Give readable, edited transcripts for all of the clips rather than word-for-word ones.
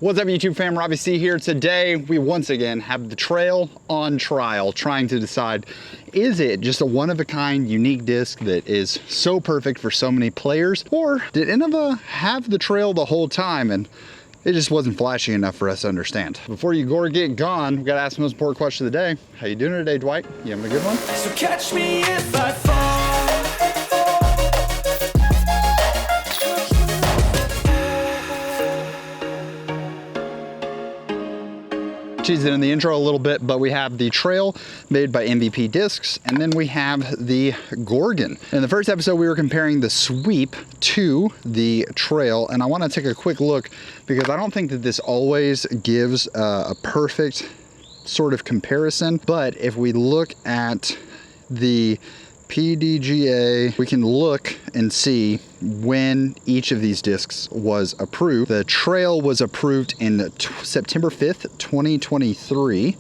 What's up YouTube fam, Robbie C here. Today we once again have the Trail on trial, trying to decide, is it just a one-of-a-kind unique disc that is so perfect for so many players, or did Innova have the Trail the whole time and it just wasn't flashy enough for us to understand? Before you get gone, we gotta ask the most important question of the day. How you doing today, Dwight? You having a good one? So catch me if I fall. Teased it in the intro a little bit, but we have the Trail made by MVP Discs, and then we have the Gorgon. In the first episode, we were comparing the Sweep to the Trail, and I want to take a quick look because I don't think that this always gives a perfect sort of comparison. But if we look at the PDGA, we can look and see when each of these discs was approved. The Trail was approved in September 5th, 2023,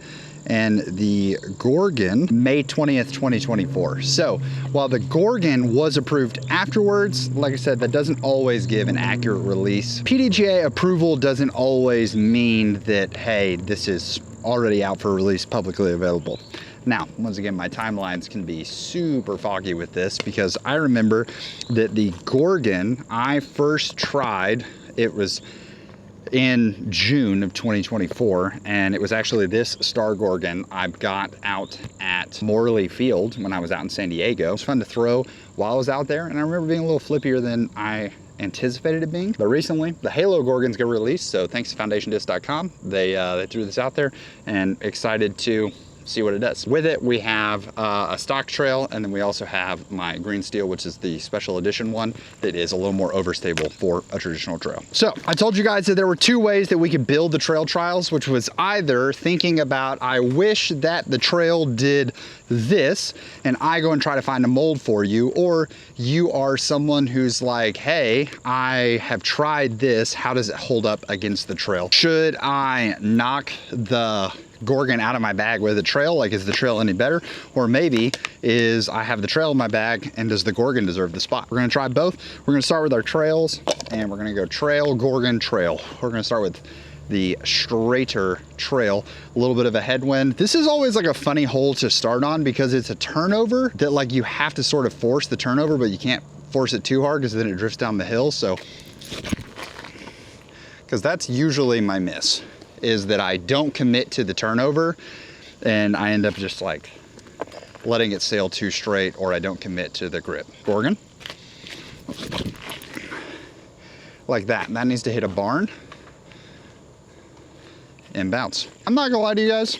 and the Gorgon, May 20th, 2024. So while the Gorgon was approved afterwards, like I said, that doesn't always give an accurate release. PDGA approval doesn't always mean that, hey, this is already out for release, publicly available. Now, once again, my timelines can be super foggy with this because I remember that the Gorgon I first tried, it was in June of 2024, and it was actually this Star Gorgon I got out at Morley Field when I was out in San Diego. It was fun to throw while I was out there, and I remember being a little flippier than I anticipated it being. But recently, the Halo Gorgons got released, so thanks to FoundationDisc.com, they threw this out there, and excited to see what it does. With it, we have a stock Trail, and then we also have my green steel, which is the special edition one that is a little more overstable for a traditional Trail. So I told you guys that there were two ways that we could build the Trail trials, which was either thinking about, I wish that the Trail did this, and I go and try to find a mold for you, or you are someone who's like, hey, I have tried this, how does it hold up against the Trail? Should I knock the Gorgon out of my bag with a Trail? Like, is the Trail any better? Or maybe is I have the Trail in my bag and does the Gorgon deserve the spot? We're gonna try both. We're gonna start with our Trails, and we're gonna go Trail, Gorgon, Trail. We're gonna start with the straighter Trail, a little bit of a headwind. This is always like a funny hole to start on because it's a turnover that, like, you have to sort of force the turnover, but you can't force it too hard because then it drifts down the hill. So, because that's usually my miss, is that I don't commit to the turnover and I end up just like letting it sail too straight, or I don't commit to the grip. Gorgon, like that. That needs to hit a barn and bounce. I'm not gonna lie to you guys,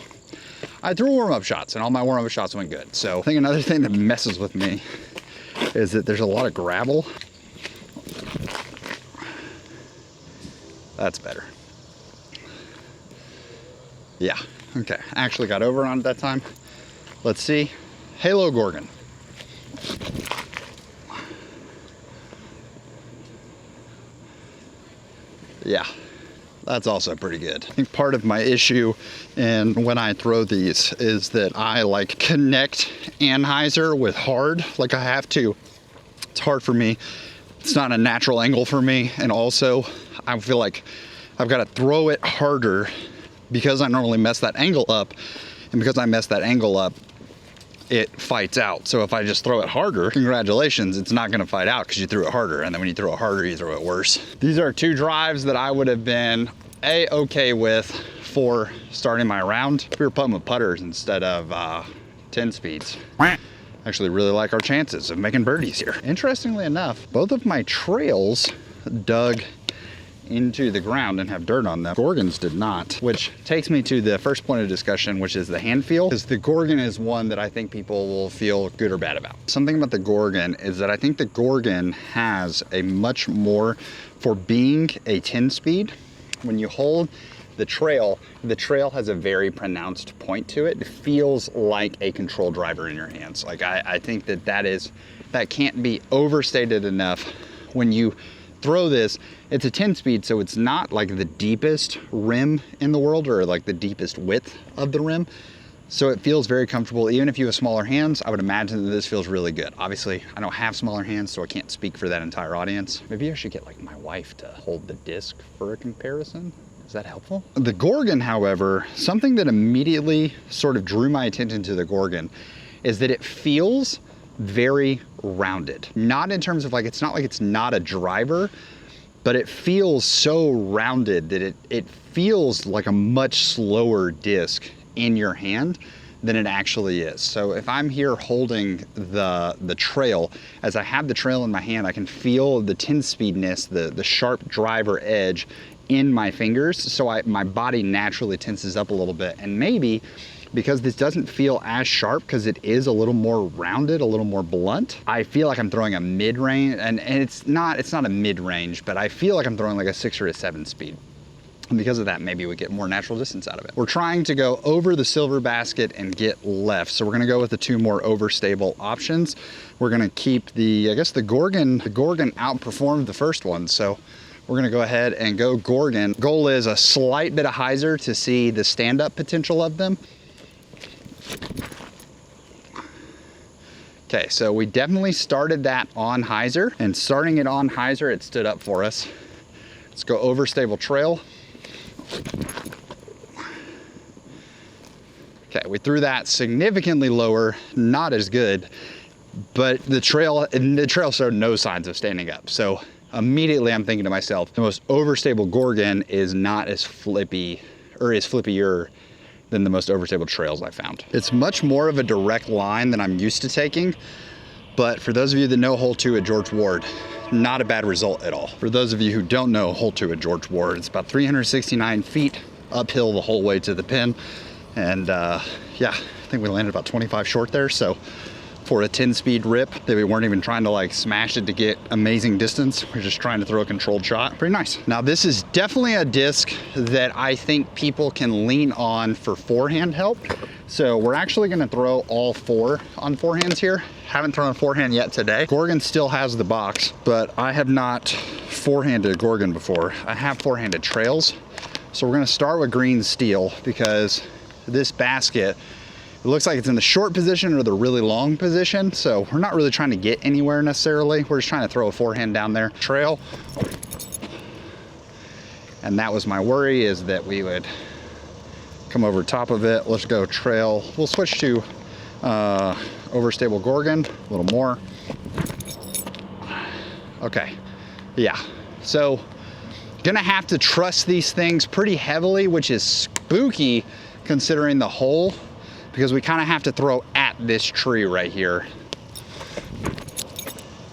I threw warm-up shots and all my warm-up shots went good. So I think another thing that messes with me is that there's a lot of gravel. That's better. Yeah, okay, I actually got over on it that time. Let's see, Halo Gorgon. Yeah, that's also pretty good. I think part of my issue and when I throw these is that I like connect anhyzer with hard, like I have to. It's hard for me. It's not a natural angle for me, and also I feel like I've got to throw it harder because I normally mess that angle up, and because I mess that angle up, it fights out. So if I just throw it harder, congratulations, it's not gonna fight out because you threw it harder, and then when you throw it harder, you throw it worse. These are two drives that I would have been A-okay with for starting my round. We were putting with putters instead of 10 speeds. I actually really like our chances of making birdies here. Interestingly enough, both of my Trails dug into the ground and have dirt on them. Gorgons did not, which takes me to the first point of discussion, which is the hand feel, because the Gorgon is one that I think people will feel good or bad about. Something about the Gorgon is that I think the Gorgon has a much more, for being a 10 speed, when you hold the Trail has a very pronounced point to it. It feels like a control driver in your hands. Like I think that can't be overstated enough. When you throw this, it's a 10 speed, so it's not like the deepest rim in the world, or like the deepest width of the rim. So it feels very comfortable. Even if you have smaller hands, I would imagine that this feels really good. Obviously, I don't have smaller hands, so I can't speak for that entire audience. Maybe I should get like my wife to hold the disc for a comparison. Is that helpful? The Gorgon, however, something that immediately sort of drew my attention to the Gorgon is that it feels very rounded. Not in terms of like, it's not like it's not a driver, but it feels so rounded that it feels like a much slower disc in your hand than it actually is. So if I'm here holding the trail, as I have the trail in my hand, I can feel the 10-speedness, the sharp driver edge in my fingers. So my body naturally tenses up a little bit. And maybe because this doesn't feel as sharp, because it is a little more rounded, a little more blunt, I feel like I'm throwing a mid-range, and it's not a mid-range, but I feel like I'm throwing like a 6 or a 7 speed. And because of that, maybe we get more natural distance out of it. We're trying to go over the silver basket and get left. So we're gonna go with the 2 more overstable options. We're gonna keep I guess the Gorgon outperformed the first one. So we're gonna go ahead and go Gorgon. Goal is a slight bit of hyzer to see the stand-up potential of them. Okay, so we definitely started that on hyzer, and starting it on hyzer, it stood up for us. Let's go overstable trail. Okay, we threw that significantly lower, not as good, but the trail showed no signs of standing up. So immediately I'm thinking to myself, the most overstable Gorgon is not as flippy, or is flippier than the most overstable trails I found. It's much more of a direct line than I'm used to taking, but for those of you that know hole 2 at George Ward, not a bad result at all. For those of you who don't know hole 2 at George Ward, it's about 369 feet uphill the whole way to the pin. And yeah, I think we landed about 25 short there. So for a 10-speed rip that we weren't even trying to like smash it to get amazing distance, we're just trying to throw a controlled shot. Pretty nice. Now this is definitely a disc that I think people can lean on for forehand help. So we're actually gonna throw all 4 on forehands here. Haven't thrown a forehand yet today. Gorgon still has the box, but I have not forehanded Gorgon before. I have forehanded trails. So we're gonna start with green steel, because this basket, it looks like it's in the short position or the really long position. So we're not really trying to get anywhere necessarily. We're just trying to throw a forehand down there. Trail. And that was my worry, is that we would come over top of it. Let's go trail. We'll switch to overstable Gorgon, a little more. Okay, yeah. So gonna have to trust these things pretty heavily, which is spooky considering the hole, because we kind of have to throw at this tree right here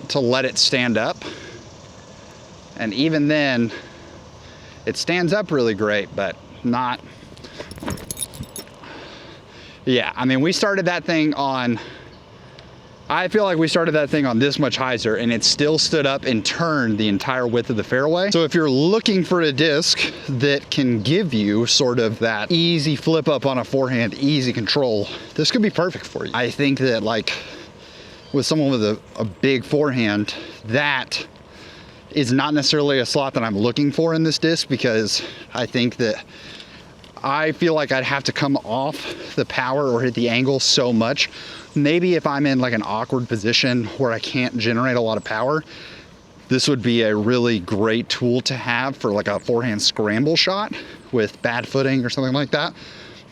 to let it stand up. And even then, it stands up really great, but not. Yeah, I mean, we started that thing on, I feel like we started that thing on this much hyzer, and it still stood up and turned the entire width of the fairway. So if you're looking for a disc that can give you sort of that easy flip up on a forehand, easy control, this could be perfect for you. I think that like with someone with a big forehand, that is not necessarily a slot that I'm looking for in this disc, because I think that I feel like I'd have to come off the power or hit the angle so much. Maybe if I'm in like an awkward position where I can't generate a lot of power, this would be a really great tool to have for like a forehand scramble shot with bad footing or something like that.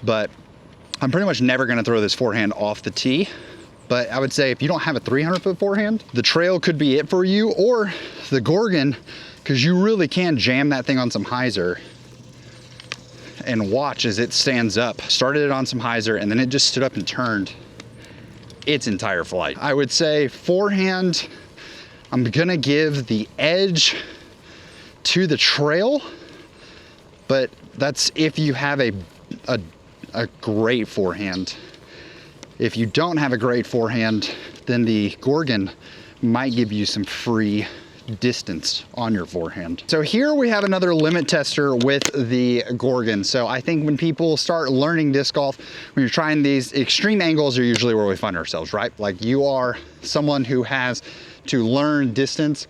But I'm pretty much never gonna throw this forehand off the tee. But I would say if you don't have a 300-foot forehand, the trail could be it for you, or the Gorgon, because you really can jam that thing on some hyzer and watch as it stands up. Started it on some hyzer, and then it just stood up and turned its entire flight. I would say forehand, I'm gonna give the edge to the trail, but that's if you have a great forehand. If you don't have a great forehand, then the Gorgon might give you some free distance on your forehand. So here we have another limit tester with the Gorgon. So I think when people start learning disc golf, when you're trying these, extreme angles are usually where we find ourselves, right? Like you are someone who has to learn distance.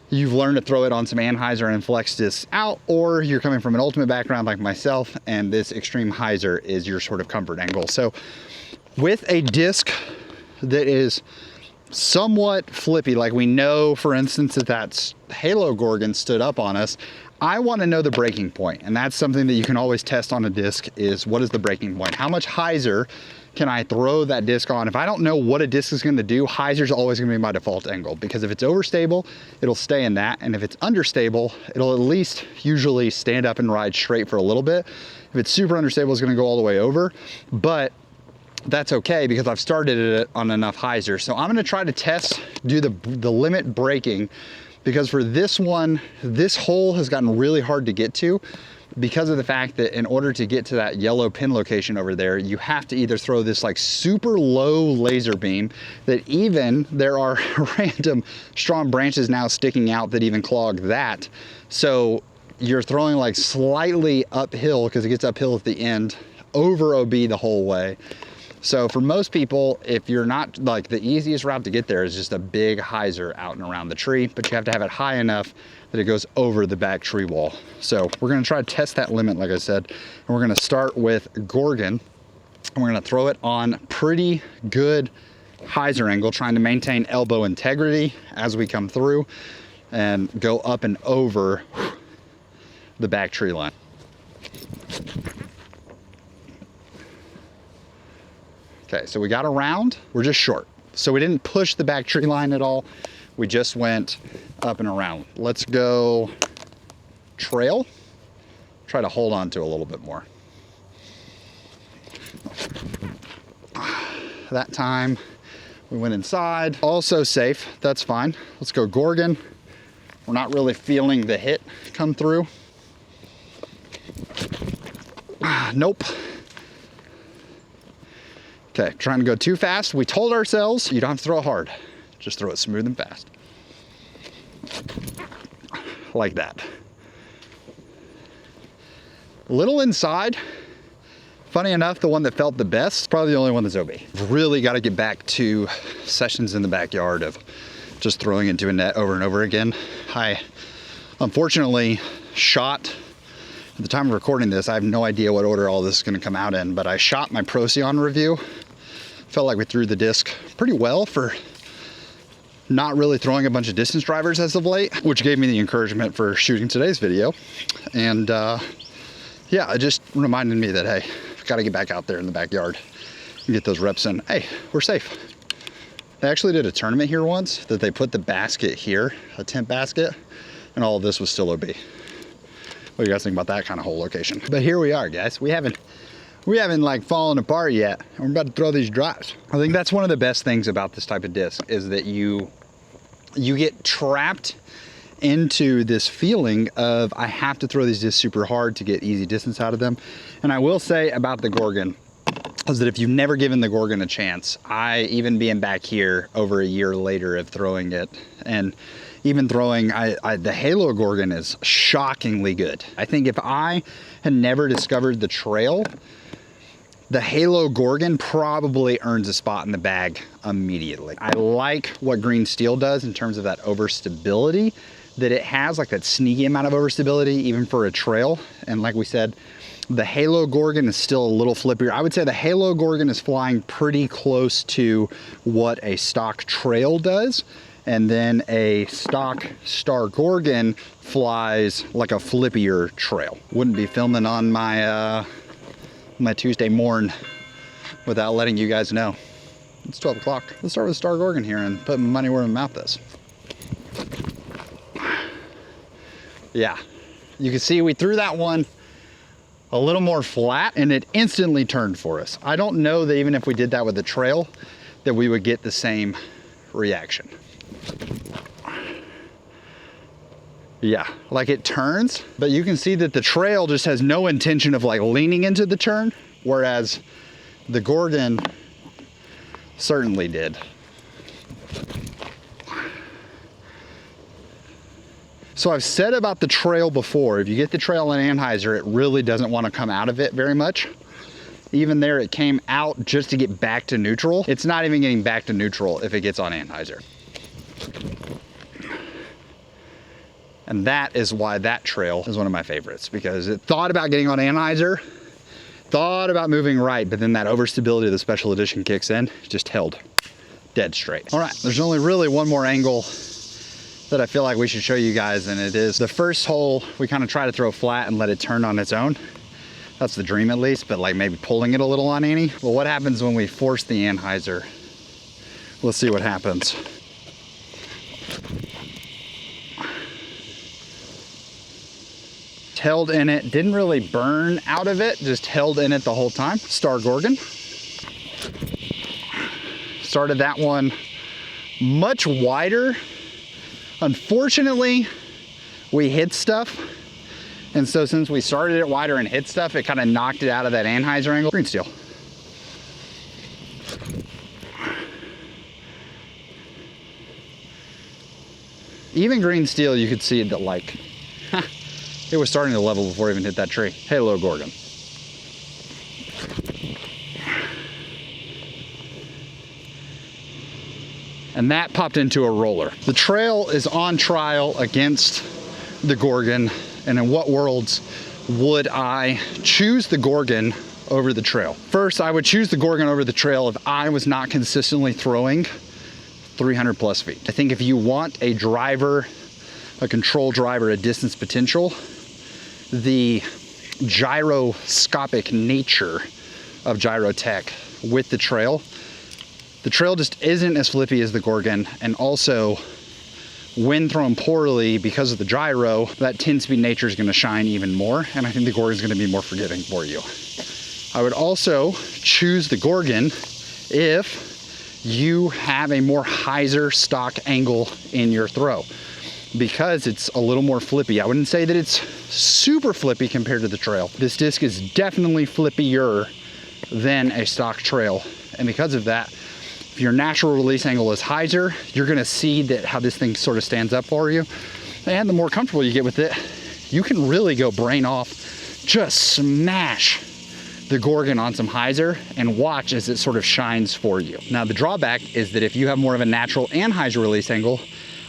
You've learned to throw it on some anhyzer and flex this out, or you're coming from an ultimate background like myself, and this extreme hyzer is your sort of comfort angle. So with a disc that is somewhat flippy, like we know, for instance, that Halo Gorgon stood up on us, I want to know the breaking point, and that's something that you can always test on a disc is what is the breaking point? How much hyzer can I throw that disc on? If I don't know what a disc is going to do, hyzer is always going to be my default angle, because if it's overstable, it'll stay in that. And if it's understable, it'll at least usually stand up and ride straight for a little bit. If it's super understable, it's going to go all the way over, but that's okay because I've started it on enough hyzer. So I'm going to try to do the limit braking, because for this one, this hole has gotten really hard to get to because of the fact that in order to get to that yellow pin location over there, you have to either throw this like super low laser beam that even there are random strong branches now sticking out that even clog that. So you're throwing like slightly uphill because it gets uphill at the end over OB the whole way. So for most people, if you're not, like, the easiest route to get there is just a big hyzer out and around the tree, but you have to have it high enough that it goes over the back tree wall. So we're gonna try to test that limit, like I said, and we're gonna start with Gorgon, and we're gonna throw it on pretty good hyzer angle, trying to maintain elbow integrity as we come through and go up and over the back tree line. Okay, so we got around, we're just short. So we didn't push the back tree line at all. We just went up and around. Let's go trail. Try to hold on to a little bit more. That time we went inside. Also safe, that's fine. Let's go Gorgon. We're not really feeling the hit come through. Nope. Okay, trying to go too fast. We told ourselves you don't have to throw it hard. Just throw it smooth and fast. Like that. A little inside. Funny enough, the one that felt the best, probably the only one that's OB. Really got to get back to sessions in the backyard of just throwing into a net over and over again. I unfortunately shot, at the time of recording this, I have no idea what order all this is going to come out in, but I shot my Procyon review. Felt like we threw the disc pretty well for not really throwing a bunch of distance drivers as of late, which gave me the encouragement for shooting today's video. And yeah, it just reminded me that, hey, I've got to get back out there in the backyard and get those reps in. Hey, we're safe. They actually did a tournament here once that they put the basket here, a tent basket, and all of this was still OB. What do you guys think about that kind of whole location? But here we are, guys. We haven't like fallen apart yet. We're about to throw these drops. I think that's one of the best things about this type of disc is that you get trapped into this feeling of I have to throw these discs super hard to get easy distance out of them. And I will say about the Gorgon is that if you've never given the Gorgon a chance, even being back here over a year later of throwing it, and even throwing, the Halo Gorgon is shockingly good. I think if I had never discovered the Trail, the Halo Gorgon probably earns a spot in the bag immediately. I like what green steel does in terms of that overstability that it has, like that sneaky amount of overstability even for a trail. And like we said, the Halo Gorgon is still a little flippier. I would say the Halo Gorgon is flying pretty close to what a stock Trail does. And then a stock Star Gorgon flies like a flippier Trail. Wouldn't be filming on my my Tuesday morn without letting you guys know. It's 12 o'clock. Let's start with Star Gorgon here and put my money where my mouth is. Yeah, you can see we threw that one a little more flat and it instantly turned for us. I don't know that even if we did that with the Trail that we would get the same reaction. Yeah, like it turns, but you can see that the Trail just has no intention of like leaning into the turn, whereas the Gorgon certainly did. So I've said about the Trail before, if you get the Trail in anhyzer, it really doesn't want to come out of it very much. Even there, it came out just to get back to neutral. It's not even getting back to neutral if it gets on anhyzer. And that is why that Trail is one of my favorites, because it thought about getting on anhyzer, thought about moving right, but then that overstability of the special edition kicks in, just held dead straight. All right, there's only really one more angle that I feel like we should show you guys, and it is the first hole we kind of try to throw flat and let it turn on its own. That's the dream at least, but like maybe pulling it a little on Annie. Well, what happens when we force the anhyzer? Let's see what happens. Held in it, didn't really burn out of it, just held in it the whole time. Star Gorgon. Started that one much wider. Unfortunately, we hit stuff. And so since we started it wider and hit stuff, it kind of knocked it out of that anhyzer angle. Green steel. Even green steel, you could see that like, it was starting to level before it even hit that tree. Halo Gorgon. And that popped into a roller. The trail is on trial against the Gorgon. And in what worlds would I choose the Gorgon over the trail? First, I would choose the Gorgon over the trail if I was not consistently throwing 300 plus feet. I think if you want a driver, a control driver, a distance potential, the gyroscopic nature of gyrotech with the trail just isn't as flippy as the Gorgon. And also, when thrown poorly because of the gyro, that 10-speed nature is going to shine even more. And I think the Gorgon is going to be more forgiving for you. I would also choose the Gorgon if you have a more hyzer stock angle in your throw, because it's a little more flippy. I wouldn't say that it's super flippy compared to the trail. This disc is definitely flippier than a stock trail. And because of that, if your natural release angle is hyzer, you're gonna see that how this thing sort of stands up for you. And the more comfortable you get with it, you can really go brain off, just smash the Gorgon on some hyzer and watch as it sort of shines for you. Now the drawback is that if you have more of a natural and hyzer release angle,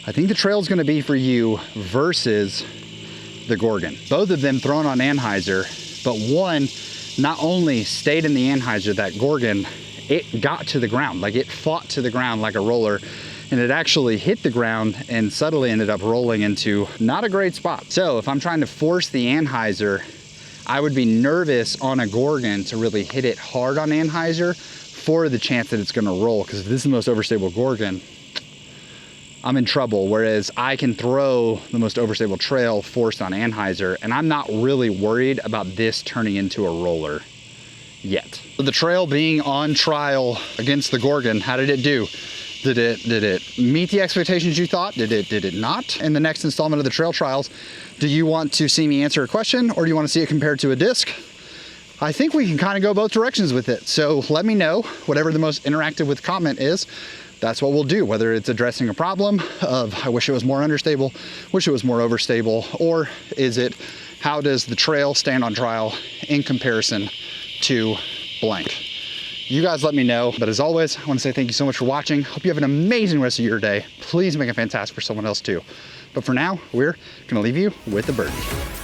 I think the trail is going to be for you versus the Gorgon. Both of them thrown on anhyzer, but one not only stayed in the anhyzer, that Gorgon, it got to the ground, like it fought to the ground like a roller, and it actually hit the ground and subtly ended up rolling into not a great spot. So if I'm trying to force the anhyzer, I would be nervous on a Gorgon to really hit it hard on anhyzer for the chance that it's going to roll, because if this is the most overstable Gorgon, I'm in trouble. Whereas I can throw the most overstable trail forced on anhyzer, and I'm not really worried about this turning into a roller yet. So the trail being on trial against the Gorgon, how did it do? Did it meet the expectations you thought? Did it not? In the next installment of the trail trials, do you want to see me answer a question, or do you want to see it compared to a disc? I think we can kind of go both directions with it. So let me know, whatever the most interactive with comment is, that's what we'll do. Whether it's addressing a problem of, I wish it was more understable, wish it was more overstable, or is it, how does the trail stand on trial in comparison to blank? You guys let me know. But as always, I want to say thank you so much for watching. Hope you have an amazing rest of your day. Please make it fantastic for someone else too. But for now, we're gonna leave you with a birdie.